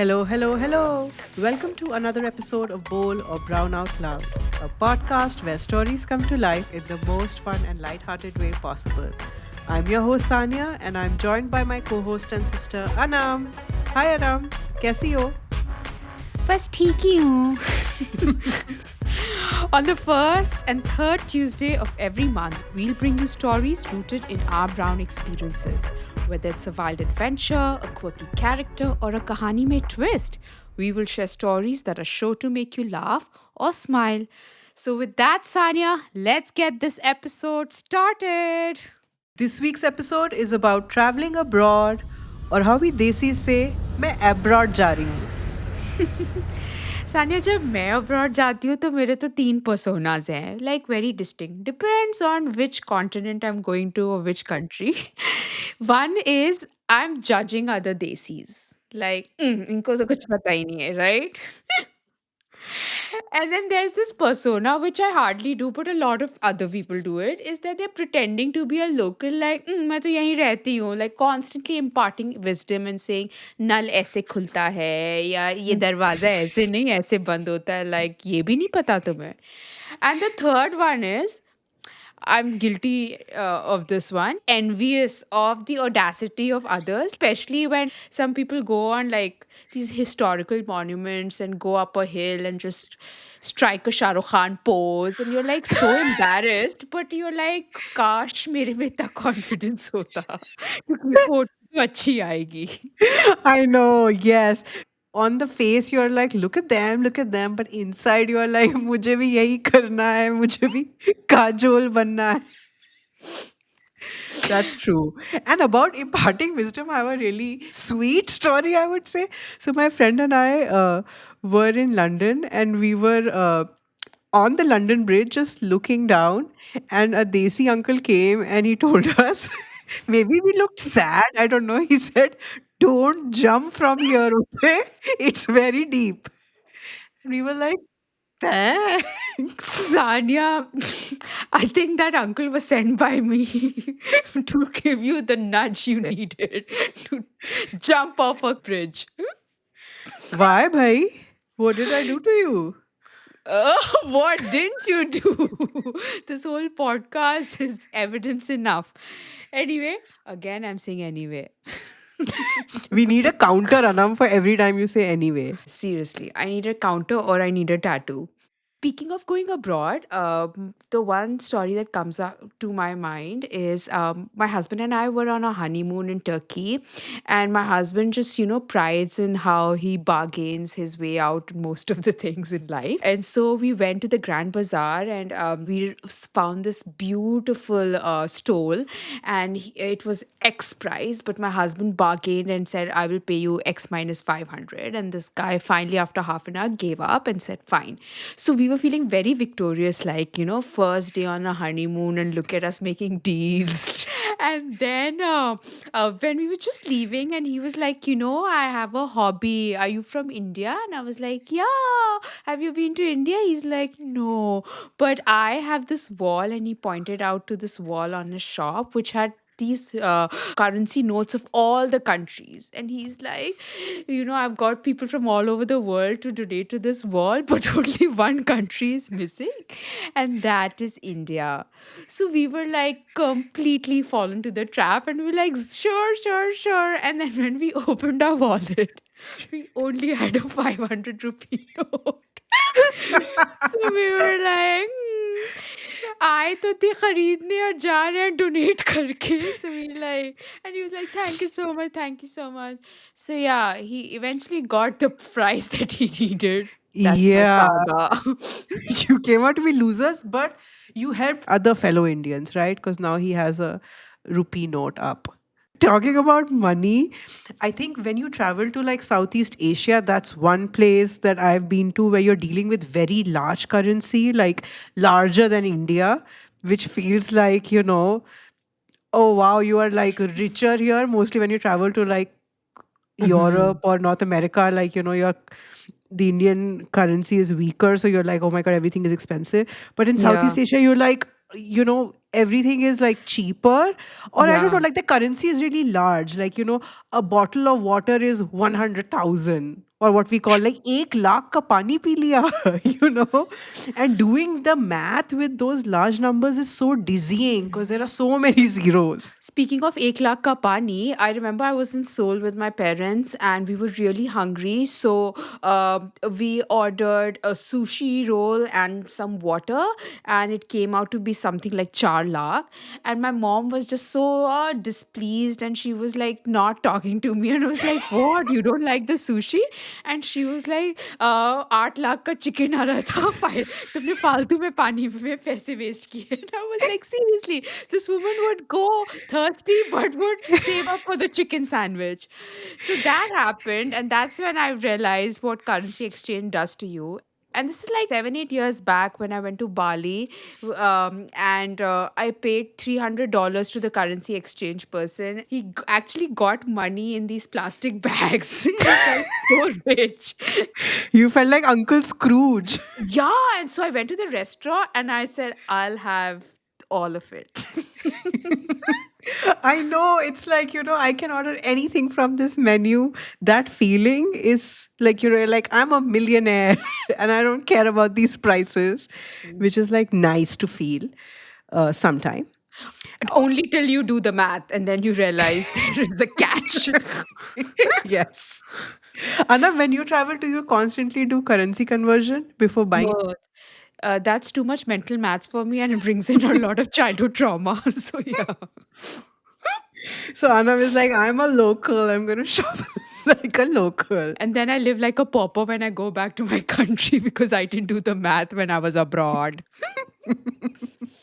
Hello, hello, hello. Welcome to another episode of Bowl or Brown Out Loud, a podcast where stories come to life in the most fun and light-hearted way possible. I'm your host Sanya and I'm joined by my co-host and sister Anam. Hi Anam, कैसी हो? बस ठीक ही हूँ. On the first and third Tuesday of every month, we'll bring you stories rooted in our brown experiences. Whether it's a wild adventure, a quirky character, or a kahani mein twist, we will share stories that are sure to make you laugh or smile. So, with that, Sanya, let's get this episode started. This week's episode is about traveling abroad और how we देसी से मैं abroad जा रही हूँ. सानिया जब मैं abroad जाती हूँ तो मेरे तो 3 पर्सोनास हैं like very distinct depends on which continent I am going to और which country. One is I am judging other desis like इनको तो कुछ पता ही नहीं है right. And then there's this persona, which I hardly do, but a lot of other people do it, is that they're pretending to be a local, like, मैं तो यहीं रहती हूँ, like constantly imparting wisdom and saying, नल ऐसे खुलता है, या ये दरवाज़ा ऐसे नहीं ऐसे बंद होता है, like, ये भी नहीं पता तुम्हें. And the third one is, I'm guilty of this one, envious of the audacity of others, especially when some people go on like these historical monuments and go up a hill and just strike a Shah Rukh Khan pose. And you're like so embarrassed, but you're like, काश मेरे में इतना confidence होता क्योंकि photo तो अच्छी आएगी. I know, yes. On the face, you're like, look at them. But inside, you're like, मुझे भी यही करना है, मुझे भी काजोल बनना है. That's true. And about imparting wisdom, I have a really sweet story, I would say. So, my friend and I were in London and we were on the London Bridge just looking down. And a Desi uncle came and he told us, maybe we looked sad. I don't know. He said, don't jump from here, okay? It's very deep. And we were like, thanks. Sanya, I think that uncle was sent by me to give you the nudge you needed to jump off a bridge. Why, bhai? What did I do to you? What didn't you do? This whole podcast is evidence enough. Anyway, again, I'm saying anyway. We need a counter, Anam, for every time you say anyway. Seriously, I need a counter or I need a tattoo. Speaking of going abroad, the one story that comes up to my mind is my husband and I were on a honeymoon in Turkey, and my husband just, prides in how he bargains his way out in most of the things in life. And so we went to the Grand Bazaar and we found this beautiful stole, and it was X price, but my husband bargained and said, I will pay you X minus 500. And this guy finally, after half an hour, gave up and said, fine. So we were feeling very victorious, like, first day on a honeymoon, and look at us making deals. And then when we were just leaving, and he was like, I have a hobby. Are you from India? And I was like, yeah. Have you been to India? He's like, no. But I have this wall, and he pointed out to this wall on his shop, which had these currency notes of all the countries. And he's like, I've got people from all over the world to donate to this wall, but only one country is missing, and that is India. So we were like completely fallen to the trap, and we were like, sure, sure, sure. And then when we opened our wallet, we only had a 500 rupee note. So we were like, आए तो थे खरीदने और जा रहे हैं donate करके. So we like, and he was like, thank you so much. So yeah, he eventually got the price that he needed. That's my Yeah, saga. you came out to be losers, but you helped other fellow Indians, right? Because now he has a rupee note up. Talking about money, I think when you travel to like Southeast Asia, that's one place that I've been to where you're dealing with very large currency, like larger than India, which feels like, oh wow, you are like richer here. Mostly when you travel to like Europe Mhm. or North America, like, your the Indian currency is weaker. So you're like, oh my God, everything is expensive. But in Yeah. Southeast Asia, you're like, everything is like cheaper. Or I don't know, Yeah. like the currency is really large. Like, a bottle of water is 100,000 or what we call like ek lakh ka pani pee liya, and doing the math with those large numbers is so dizzying because there are so many zeros. Speaking of Ek Lakh Ka Pani, I remember I was in Seoul with my parents and we were really hungry. So we ordered a sushi roll and some water, and it came out to be something like Char Lakh. And my mom was just so displeased, and she was like not talking to me. And I was like, "What? You don't like the sushi?" And she was like, 8 lakh का chicken आ रहा था, तुमने फालतू में पानी में पैसे waste किए. And I was like, seriously, this woman would go thirsty but would save up for the chicken sandwich. So that happened, and that's when I realized what currency exchange does to you. And this is like 7, 8 years back when I went to Bali, and I paid $300 to the currency exchange person. He actually got money in these plastic bags. I felt so rich. You felt like Uncle Scrooge. Yeah, and so I went to the restaurant and I said, I'll have all of it. I know it's like, I can order anything from this menu. That feeling is like, like I'm a millionaire and I don't care about these prices, which is like nice to feel sometime. And only till you do the math and then you realize there is a catch. Yes. Anna, when you travel, do you constantly do currency conversion before buying? No, that's too much mental maths for me and it brings in a lot of childhood trauma. So, yeah. So Anna is like, I'm a local. I'm going to shop like a local. And then I live like a pauper when I go back to my country because I didn't do the math when I was abroad.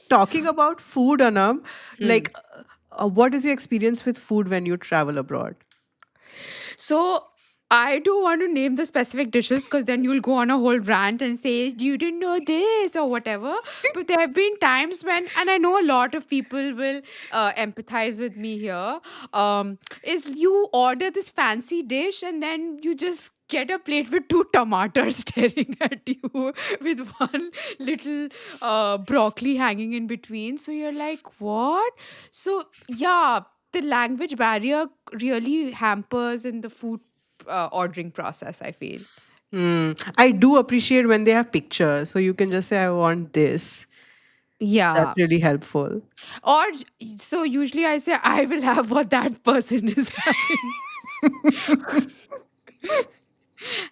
Talking about food, Anam, Hmm. like, what is your experience with food when you travel abroad? So I don't want to name the specific dishes because then you'll go on a whole rant and say you didn't know this or whatever. But there have been times when, and I know a lot of people will empathize with me here. Is you order this fancy dish and then you just get a plate with two tomatoes staring at you with one little broccoli hanging in between. So you're like, what? So yeah, the language barrier really hampers in the food ordering process, I feel. I do appreciate when they have pictures, so you can just say, I want this. That's Yeah. really helpful. So usually I say I will have what that person is having.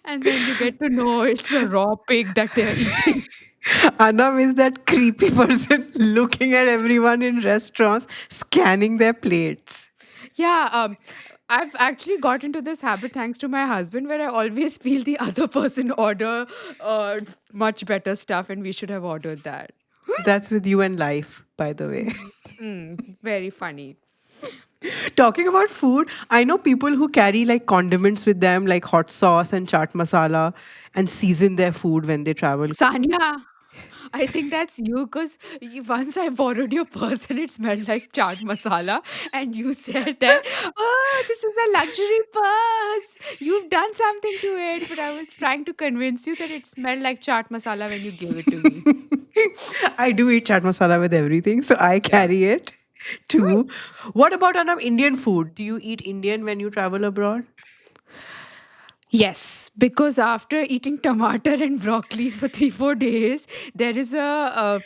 And then you get to know it's a raw pig that they're eating. Anam is that creepy person looking at everyone in restaurants, scanning their plates. Yeah, I've actually got into this habit thanks to my husband where I always feel the other person order much better stuff and we should have ordered that. That's with you and life, by the way. Very funny. Talking about food, I know people who carry like condiments with them, like hot sauce and chaat masala, and season their food when they travel. Sanya, I think that's you because once I borrowed your purse and it smelled like chaat masala, and you said that, oh, this is a luxury purse. You've done something to it. But I was trying to convince you that it smelled like chaat masala when you gave it to me. I do eat chaat masala with everything, so I carry it too. What about Anam Indian food? Do you eat Indian when you travel abroad? Yes, because after eating tomato and broccoli for 3, 4 days, there is a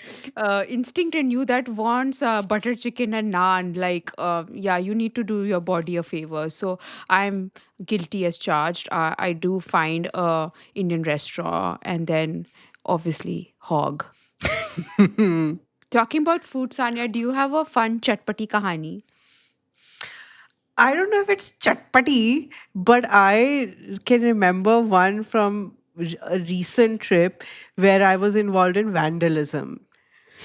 instinct in you that wants butter chicken and naan. Like, yeah, you need to do your body a favor. So I'm guilty as charged. I do find a Indian restaurant and then obviously hog. Talking about food, Sanya, do you have a fun chatpati kahani? I don't know if it's chatpati, but I can remember one from a recent trip where I was involved in vandalism.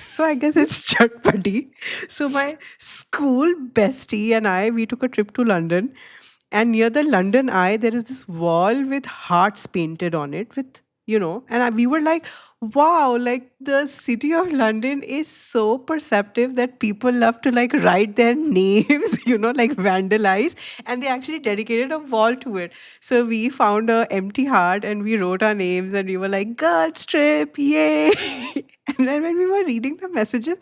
So I guess it's chatpati. So my school bestie and I, we took a trip to London, and near the London Eye, there is this wall with hearts painted on it with, we were like, wow, like the city of London is so perceptive that people love to like write their names, like vandalize, and they actually dedicated a wall to it. So we found a empty heart and we wrote our names and we were like, girls trip, yay. And then when we were reading the messages,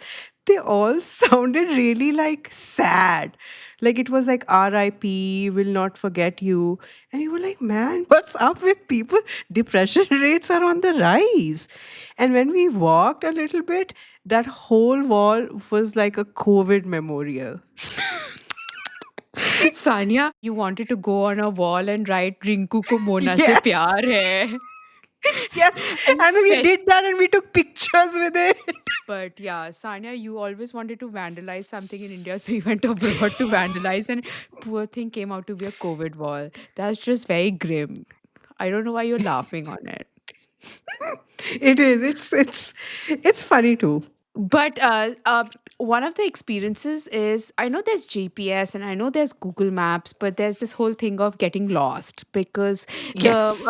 they all sounded really like sad. Like it was like RIP, will not forget you. And you were like, man, what's up with people? Depression rates are on the rise. And when we walked a little bit, that whole wall was like a COVID memorial. Sanya, you wanted to go on a wall and write Rinku ko Mona se Yes, pyar hai. yes. And And we spe- did that and we took pictures with it. but yeah, Sanya, you always wanted to vandalize something in India, so you went abroad to vandalize, and poor thing came out to be a COVID wall. That's just very grim. I don't know why you're laughing on it. It is. It's funny too. But one of the experiences is I know there's GPS and I know there's Google Maps, but there's this whole thing of getting lost because Yes.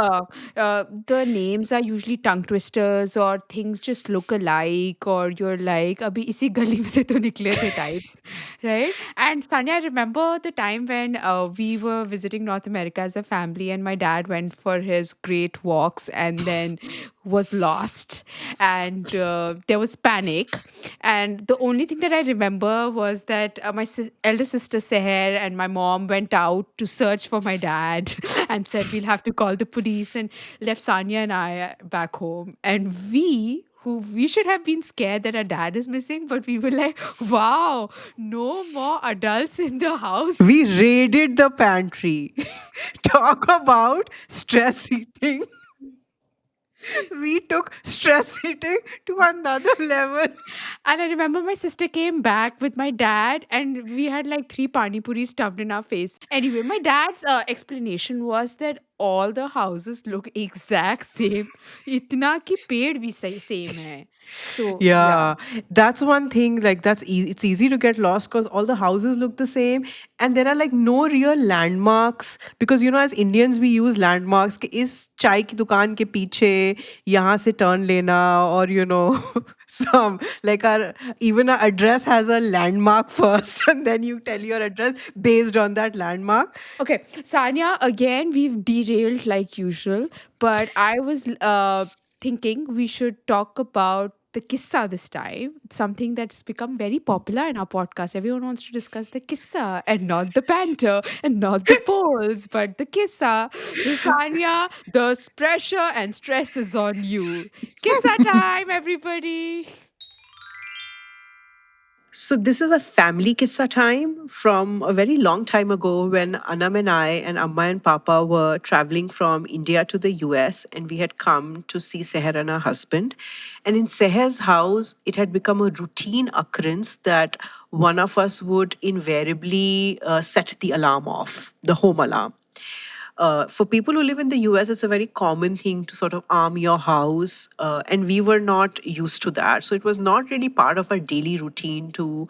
the names are usually tongue twisters or things just look alike, or you're like abhi isi gali mein se to nikle the types, right? And Sanya, I remember the time when we were visiting North America as a family, and my dad went for his great walks and then was lost, and there was panic. And the only thing that I remember was that my elder sister Seher and my mom went out to search for my dad and said, we'll have to call the police, and left Sanya and I back home. And who we should have been scared that our dad is missing, but we were like, wow, no more adults in the house. We raided the pantry. Talk about stress eating. We took stress eating to another level. And I remember my sister came back with my dad, and we had like three pani puri stuffed in our face. Anyway, my dad's explanation was that all the houses look exact same. Itna ki ped bhi same hai. So yeah. Yeah, that's one thing. Like that's easy. It's easy to get lost because all the houses look the same, and there are like no real landmarks. Because as Indians we use landmarks. कि इस चाय की दुकान के पीछे यहाँ से turn लेना, or some like our even our address has a landmark first, and then you tell your address based on that landmark. Okay, Sanya, again, we've derailed like usual, but I was thinking we should talk about the kissa this time, something that's become very popular in our podcast. Everyone wants to discuss the kissa and not the banter and not the polls, but the kissa. So, Sanya, the pressure and stress is on you. Kissa time, everybody. So this is a family kissa time from a very long time ago when Anam and I and Amma and Papa were traveling from India to the US, and we had come to see Seher and her husband. And in Seher's house, it had become a routine occurrence that one of us would invariably set the alarm off, the home alarm. For people who live in the US, it's a very common thing to sort of arm your house. And we were not used to that. So it was not really part of our daily routine to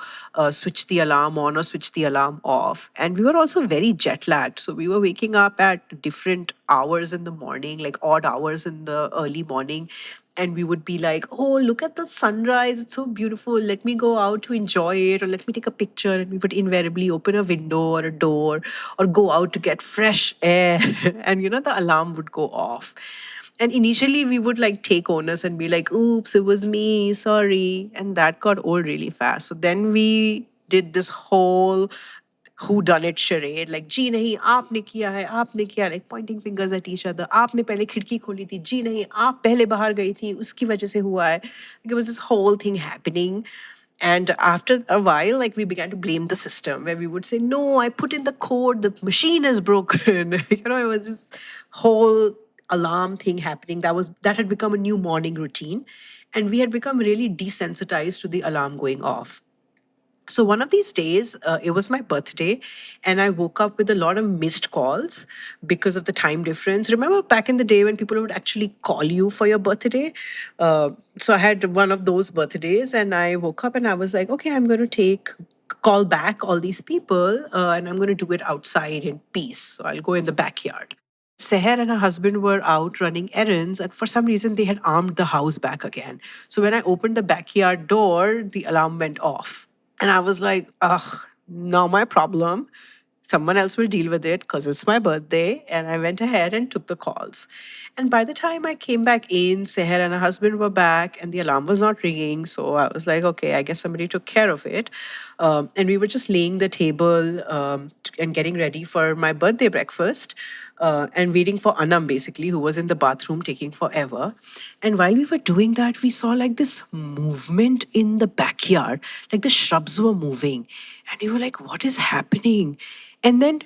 switch the alarm on or switch the alarm off. And we were also very jet lagged. So we were waking up at different hours in the morning, like odd hours in the early morning, and we would be like, oh, look at the sunrise, it's so beautiful, let me go out to enjoy it, or let me take a picture. And we would invariably open a window or a door or go out to get fresh air. And the alarm would go off. And initially we would like take onus and be like, oops, it was me, sorry. And that got old really fast. So then we did this whole who done it charade, like जी नहीं आपने किया है, आपने किया, like pointing fingers at each other. आपने पहले खिड़की खोली थी, जी नहीं आप पहले बाहर गई थी, उसकी वजह से हुआ है. Like, it was this whole thing happening. And after a while, like we began to blame the system, where we would say, no, I put in the code, the machine is broken. It was this whole alarm thing happening that had become a new morning routine. And we had become really desensitized to the alarm going off. So one of these days, it was my birthday, and I woke up with a lot of missed calls because of the time difference. Remember back in the day when people would actually call you for your birthday? So I had one of those birthdays, and I woke up and I was like, okay, I'm going to call back all these people, and I'm going to do it outside in peace. So I'll go in the backyard. Seher and her husband were out running errands, and for some reason, they had armed the house back again. So when I opened the backyard door, the alarm went off. And I was like, ugh, not my problem. Someone else will deal with it because it's my birthday. And I went ahead and took the calls. And by the time I came back in, Seher and her husband were back and the alarm was not ringing. So I was like, okay, I guess somebody took care of it. And we were just laying the table and getting ready for my birthday breakfast. And waiting for Anam, basically, who was in the bathroom taking forever. And while we were doing that, we saw like this movement in the backyard, like the shrubs were moving. And we were like, what is happening? And then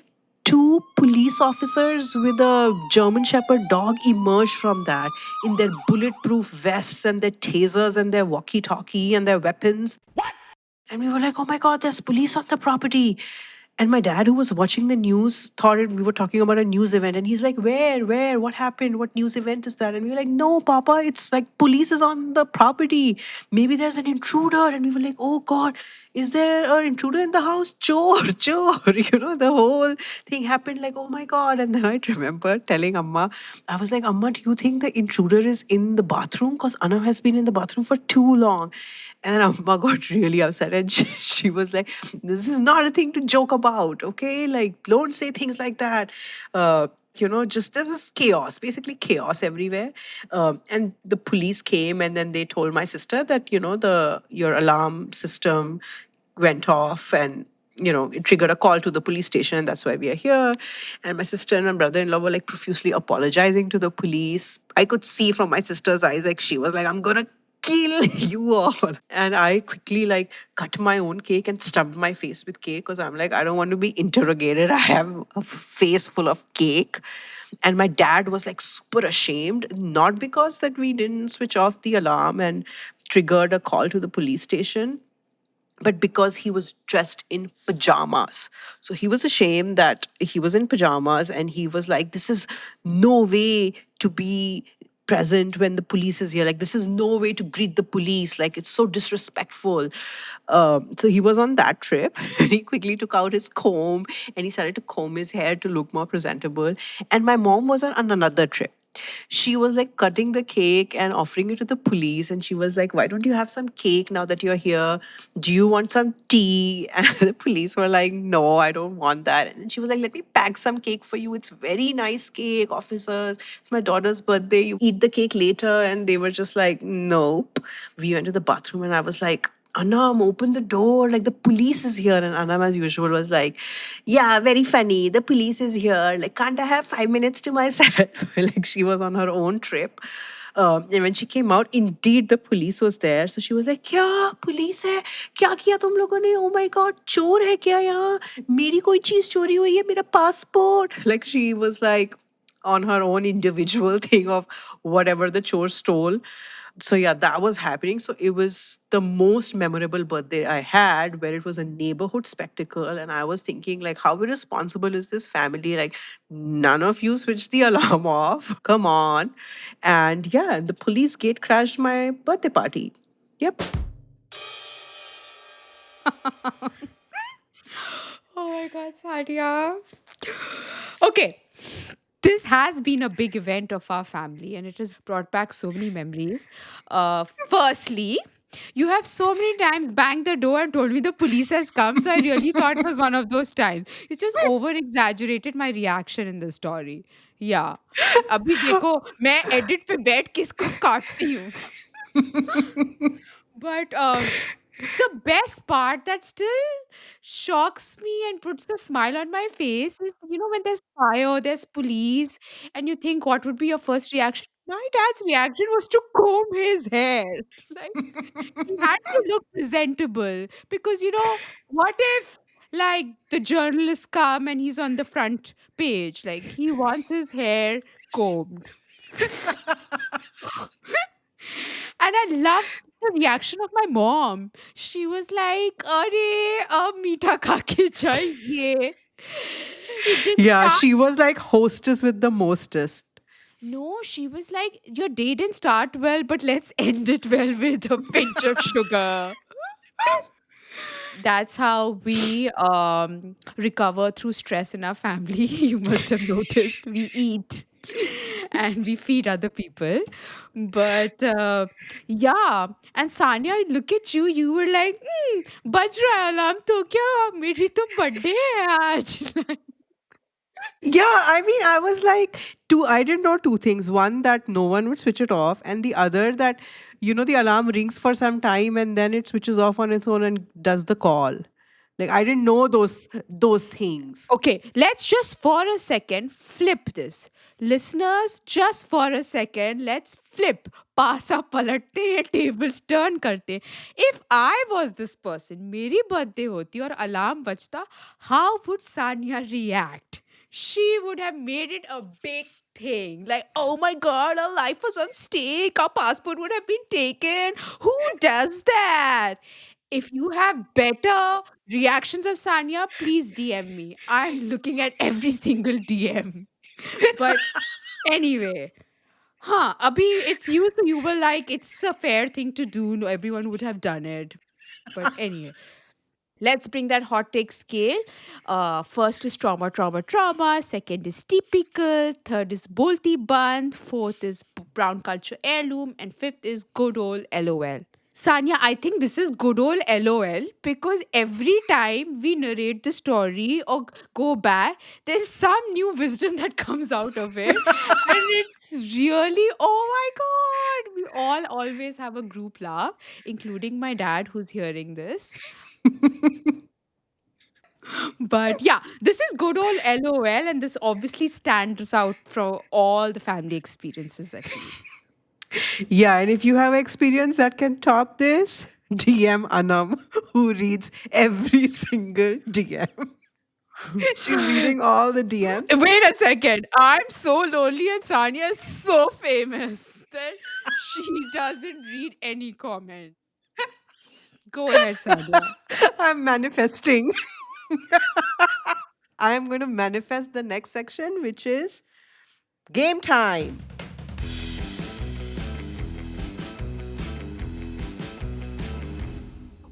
two police officers with a German Shepherd dog emerged from that in their bulletproof vests and their tasers and their walkie talkie and their weapons. And we were like, oh my God, there's police on the property. And my dad, who was watching the news, thought we were talking about a news event. And he's like, where? What happened? What news event is that? And we were like, no, Papa, it's like police is on the property. Maybe there's an intruder. And we were like, oh God, is there an intruder in the house? Chore, chore. The whole thing happened like, oh my God. And then I remember telling Amma, I was like, Amma, do you think the intruder is in the bathroom? Because Anna has been in the bathroom for too long. And then Amma got really upset and she was like, this is not a thing to joke about, okay? Like, don't say things like that. Just there was chaos, basically chaos everywhere. And the police came and then they told my sister that, your alarm system went off and it triggered a call to the police station and that's why we are here. And my sister and my brother-in-law were like profusely apologizing to the police. I could see from my sister's eyes, like she was like, I'm gonna kill you all. And I quickly like cut my own cake and stuffed my face with cake because I'm like, I don't want to be interrogated. I have a face full of cake. And my dad was like super ashamed, not because that we didn't switch off the alarm and triggered a call to the police station, but because he was dressed in pajamas. So he was ashamed that he was in pajamas and he was like, this is no way to be present when the police is here. Like, this is no way to greet the police. Like, it's so disrespectful. So he was on that trip and he quickly took out his comb and he started to comb his hair to look more presentable. And my mom was on another trip. She was like cutting the cake and offering it to the police. And she was like, why don't you have some cake now that you're here? Do you want some tea? And the police were like, no, I don't want that. And then she was like, let me pack some cake for you. It's very nice cake, officers. It's my daughter's birthday. You eat the cake later. And they were just like, nope. We went to the bathroom and I was like, Anam, open the door. Like, the police is here. And Anam, as usual, was like, yeah, very funny. The police is here. Like, can't I have 5 minutes to myself? Like, she was on her own trip. And when she came out, indeed the police was there. So she was like, क्या police है? क्या किया तुम लोगों ने? Oh my God, चोर है क्या यहाँ? मेरी कोई चीज चोरी हुई है? मेरा passport. Like, she was like on her own individual thing of whatever the chore stole. So yeah, that was happening. So it was the most memorable birthday I had, where it was a neighborhood spectacle. And I was thinking, like, how irresponsible is this family? Like, none of you switched the alarm off. Come on. And yeah, and the police gate crashed my birthday party. Yep. Oh my God, Sadia. Okay. This has been a big event of our family and it has brought back so many memories. Firstly, you have so many times banged the door and told me the police has come. So I really thought it was one of those times. You just over exaggerated my reaction in the story. Yeah. अभी देखो मैं edit पे बैठ के इसको काटती हूँ. But the best part that still shocks me and puts the smile on my face is, when there's fire, there's police, and you think what would be your first reaction? My dad's reaction was to comb his hair. Like, he had to look presentable because, what if, like, the journalists come and he's on the front page? Like, he wants his hair combed. And I loved the reaction of my mom. She was like, "Arey, meetha kha ke jaiye." He didn't Yeah, start. she was like hostess with the mostest. No, she was like, "Your day didn't start well, but let's end it well with a pinch of sugar." That's how we recover through stress in our family. You must have noticed we eat. and we feed other people. But yeah, and Sanya, I look at you, you were like, बज रहा है alarm तो क्या मेरी तो birthday है आज. Yeah, I mean, I was like, I didn't know two things. One, that no one would switch it off, and the other, that, the alarm rings for some time and then it switches off on its own and does the call. Like, I didn't know those things. Okay, let's just for a second flip this. Listeners, just for a second, let's flip. पासा पलटते हैं tables turn करते हैं. If I was this person मेरी birthday होती और alarm बजता how would Sania react she would have made it a big thing like oh my god our life was on stake our passport would have been taken who does that if you have better reactions of Sanya, please DM me. I'm looking at every single DM. But anyway, Abhi, it's you, so you were like, it's a fair thing to do. No, everyone would have done it. But anyway, let's bring that hot take scale. First is trauma, trauma, trauma. Second is typical. Third is bolti bun. Fourth is brown culture heirloom. And fifth is good old LOL. Sanya, I think this is good old LOL because every time we narrate the story or go back, there's some new wisdom that comes out of it. And it's really, oh my God. We all always have a group laugh, including my dad who's hearing this. But yeah, this is good old LOL, and this obviously stands out from all the family experiences, I feel. Yeah, and if you have experience that can top this, DM Anam, who reads every single DM. She's reading all the DMs. Wait a second. I'm so lonely and Sanya is so famous that she doesn't read any comment. Go ahead, Sanya. I'm manifesting. I am going to manifest the next section, which is game time.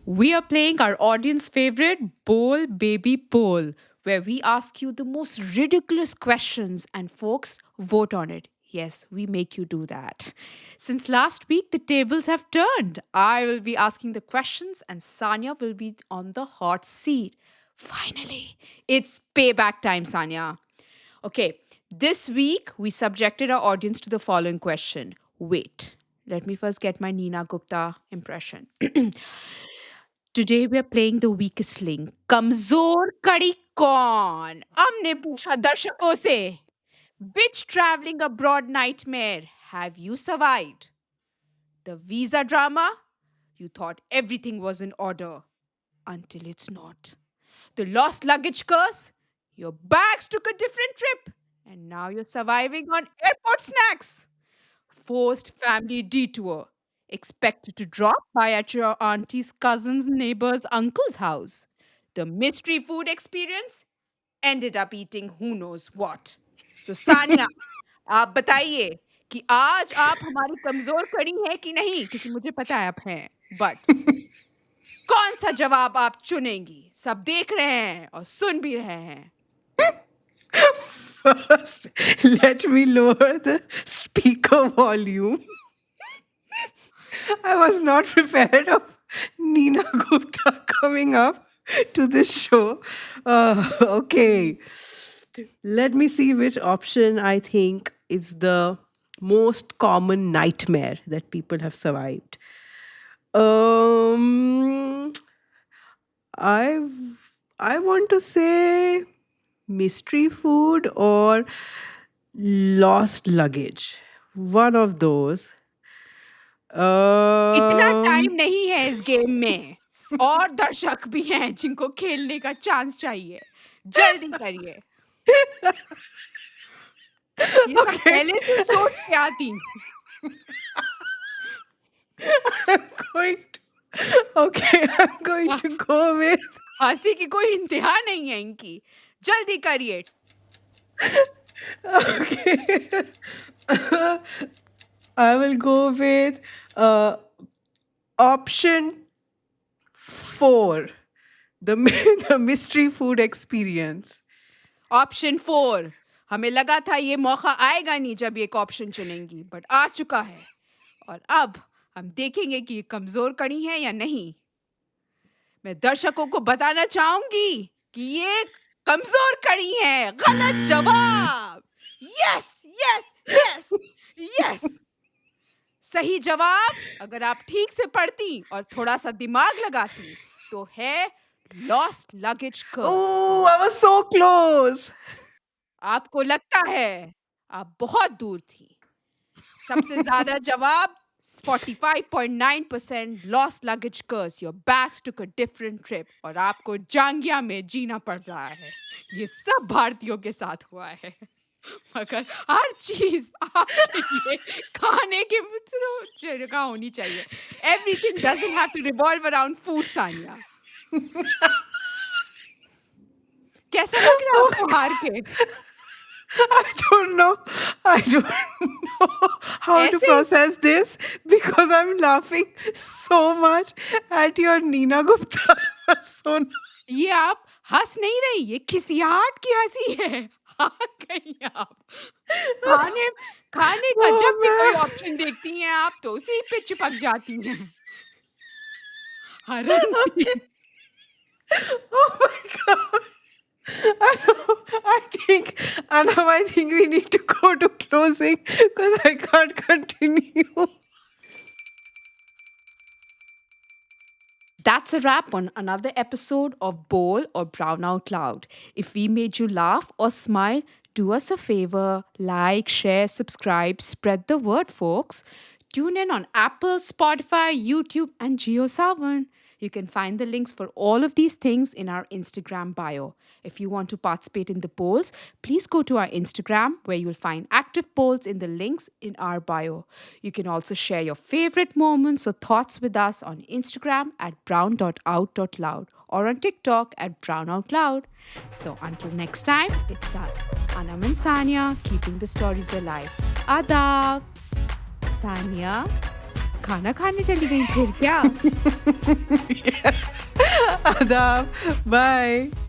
We are playing our audience favorite Bowl Baby Poll, where we ask you the most ridiculous questions and folks vote on it. Yes, we make you do that. Since last week, the tables have turned. I will be asking the questions, and Sanya will be on the hot seat. Finally, it's payback time, Sanya. Okay, this week we subjected our audience to the following question. Wait, let me first get my Nina Gupta impression. Today we are playing the weakest link. कमजोर कड़ी कौन? हमने पूछा दर्शकों से. Which traveling abroad nightmare have you survived? The visa drama? You thought everything was in order until it's not. The lost luggage curse? Your bags took a different trip and now you're surviving on airport snacks. Forced family detour. Expected to drop by at your auntie's cousin's neighbor's uncle's house. The mystery food experience ended up eating who knows what. So Sanya, आप बताइए कि आज आप हमारी कमजोर कड़ी है कि नहीं क्योंकि मुझे पता है आप हैं बट कौन सा जवाब आप चुनेंगी सब देख रहे हैं और सुन भी रहे हैं First, let me lower the speaker volume. I was not prepared of Nina Gupta coming up to this show. Okay. Let me see which option I think is the most common nightmare that people have survived. Um, I I want to say mystery food or lost luggage. One of those. इतना Um, time नहीं है इस game में और दर्शक भी हैं जिनको खेलने का चांस चाहिए जल्दी करिए ये सब okay. पहले से सोच के आती I'm going I'm going वाह, to go with हंसी की कोई इंतहा नहीं है इनकी जल्दी करिए okay. I will go with uh, option 4, the the mystery food experience. Option 4 हमें लगा था ये मौका आएगा नहीं जब ये एक ऑप्शन चुनेंगी, बट आ चुका है। और अब हम देखेंगे कि ये कमजोर कड़ी है या नहीं। मैं दर्शकों को बताना चाहूंगी कि ये कमजोर कड़ी है। गलत जवाब। Yes, yes, yes, yes. सही जवाब, अगर आप ठीक से पढ़ती और थोड़ा सा दिमाग लगाती, तो है lost luggage curse. Oh, I was so close. आपको लगता है आप बहुत दूर थी। सबसे ज्यादा जवाब 45.9% lost luggage curse, your bags took a different trip, और आपको जांगिया में जीना पड़ रहा है। ये सब भारतीयों के साथ हुआ है। मगर हर चीज आपके लिए खाने की जगह होनी चाहिए। Everything doesn't have to revolve around food, Sania. कैसा लग रहा है Oh आपको my हार God. के? I don't know. I don't know how to ऐसे ही process this because I'm laughing so much at your Nina Gupta persona. ये आप हँस नहीं रही, ये खिसियाहट की हँसी है। हार गई आप। खाने खाने का जब भी कोई Oh ऑप्शन देखती हैं आप, तो उसी पे चिपक जाती हैं। man. हरंती। Okay. Oh my God. I think we need to go to closing because I can't continue. That's a wrap on another episode of Bowl or Brown Out Loud. If we made you laugh or smile, do us a favor, like, share, subscribe, spread the word, folks. Tune in on Apple, Spotify, YouTube, and GeoSavan. You can find the links for all of these things in our Instagram bio. If you want to participate in the polls, please go to our Instagram where you'll find active polls in the links in our bio. You can also share your favorite moments or thoughts with us on Instagram at brown.out.loud or on TikTok at brownoutloud. So until next time, it's us, Anam and Sanya, keeping the stories alive. Adab! Sanya, खाना खाने चली गई फिर क्या? Adab. Bye.